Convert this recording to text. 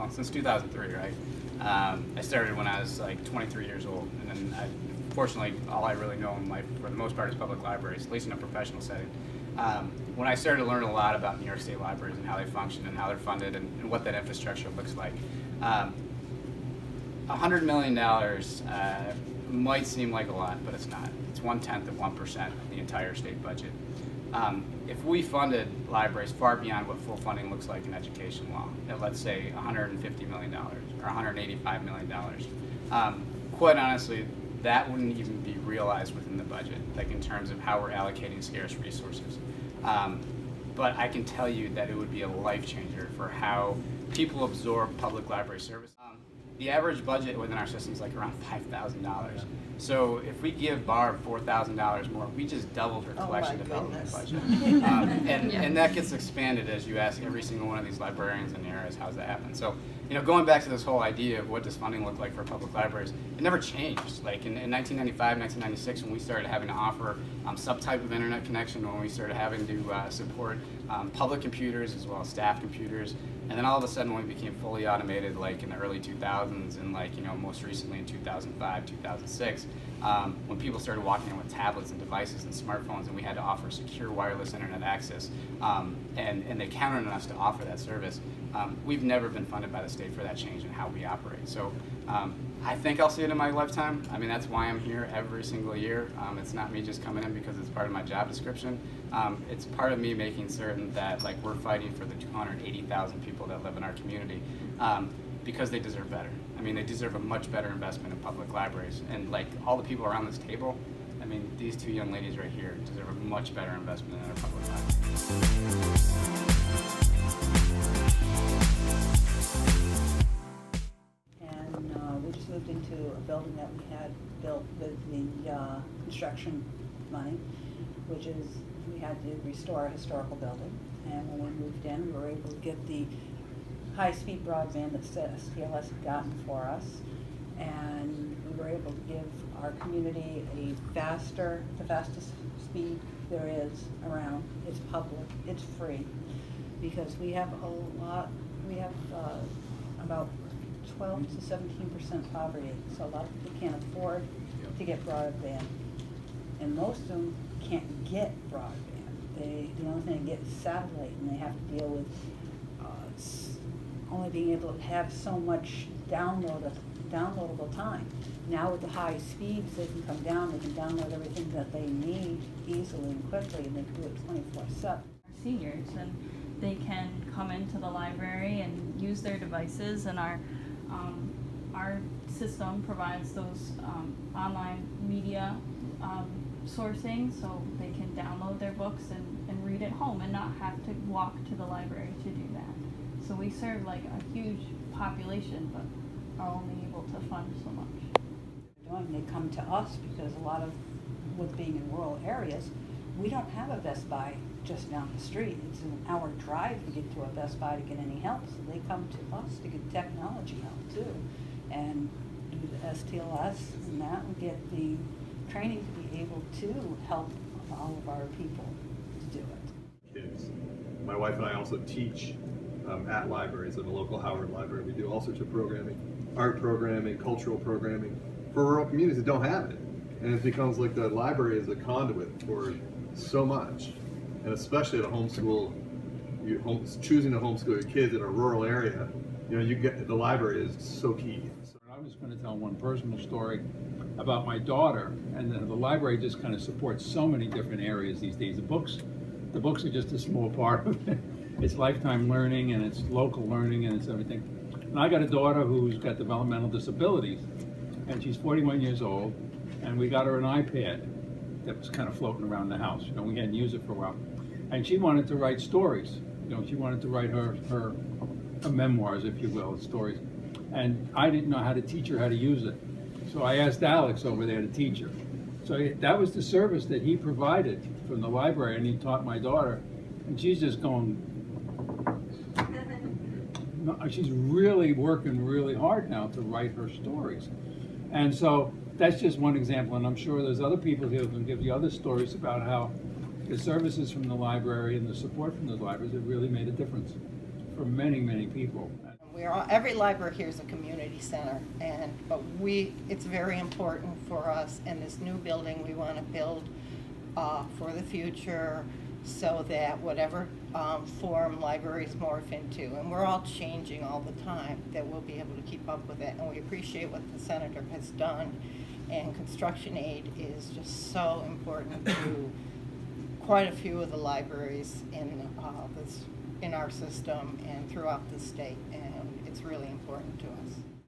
since 2003, right? I started when I was like 23 years old, and then fortunately, all I really know in life, for the most part, is public libraries, at least in a professional setting. When I started to learn a lot about New York State libraries and how they function and how they're funded and what that infrastructure looks like, $100 million might seem like a lot, but it's not. It's 1/10 of the entire state budget. If we funded libraries far beyond what full funding looks like in education law, at let's say $150 million or $185 million, quite honestly, that wouldn't even be realized within the budget, like in terms of how we're allocating scarce resources. But I can tell you that it would be a life changer for how people absorb public library service. The average budget within our system is like around $5,000. So if we give Barb $4,000 more, we just doubled her collection development budget. And that gets expanded as you ask every single one of these librarians in the areas, how's that happen? So, going back to this whole idea of what does funding look like for public libraries, it never changed. Like in 1995, 1996, when we started having to offer some type of internet connection, when we started having to support public computers as well as staff computers, and then all of a sudden when we became fully automated, like in the early 2000s and like, most recently in 2005, 2006, when people started walking in with tablets and devices and smartphones and we had to offer secure wireless internet access, and they counted on us to offer that service, we've never been funded by the state for that change in how we operate. So I think I'll see it in my lifetime. I mean, that's why I'm here every single year. It's not me just coming in because it's part of my job description. It's part of me making certain that like we're fighting for the 280,000 people that live in our community because they deserve better. I mean, they deserve a much better investment in public libraries. And like all the people around this table, I mean, these two young ladies right here deserve a much better investment in our public libraries. We just moved into a building that we had built with the construction money, which is we had to restore a historical building. And when we moved in, we were able to get the high-speed broadband that STLS had gotten for us, and we were able to give our community the fastest speed there is around. It's public, it's free, because we have about 12 to 17% poverty, so a lot of people can't afford to get broadband, and most of them can't get broadband. The only thing they get is satellite, and they have to deal with only being able to have so much downloadable time. Now with the high speeds, they can come down, they can download everything that they need easily and quickly, and they can do it 24/7. Seniors, and they can come into the library and use their devices, and our system provides those online media sourcing, so they can download their books and read at home and not have to walk to the library to do that. So we serve like a huge population, but are only able to fund so much. They come to us because a lot of, with being in rural areas, we don't have a Best Buy just down the street. It's an hour drive to get to a Best Buy to get any help, so they come to us to get technology help too. And do the STLS and that, we get the training to be able to help all of our people to do it. Kids. My wife and I also teach at libraries, at a local Howard library. We do all sorts of programming, art programming, cultural programming for rural communities that don't have it. And it becomes like the library is a conduit for so much. And especially at a homeschool, choosing to homeschool your kids in a rural area, you get the library is so key. I was going to tell one personal story about my daughter, and the library just kind of supports so many different areas these days. The books are just a small part of it. It's lifetime learning, and it's local learning, and it's everything. And I got a daughter who's got developmental disabilities, and she's 41 years old, and we got her an iPad that was kind of floating around the house. We hadn't used it for a while. And she wanted to write stories. She wanted to write her memoirs, if you will, stories. And I didn't know how to teach her how to use it. So I asked Alex over there to teach her. So that was the service that he provided from the library, and he taught my daughter. And she's just going, she's really working really hard now to write her stories. And so that's just one example, and I'm sure there's other people here who can give you other stories about how the services from the library and the support from the libraries have really made a difference for many, many people. Every library here is a community center, but it's very important for us in this new building we want to build for the future, so that whatever form libraries morph into, and we're all changing all the time, that we'll be able to keep up with it. And we appreciate what the senator has done, and construction aid is just so important to quite a few of the libraries in our system and throughout the state, and it's really important to us.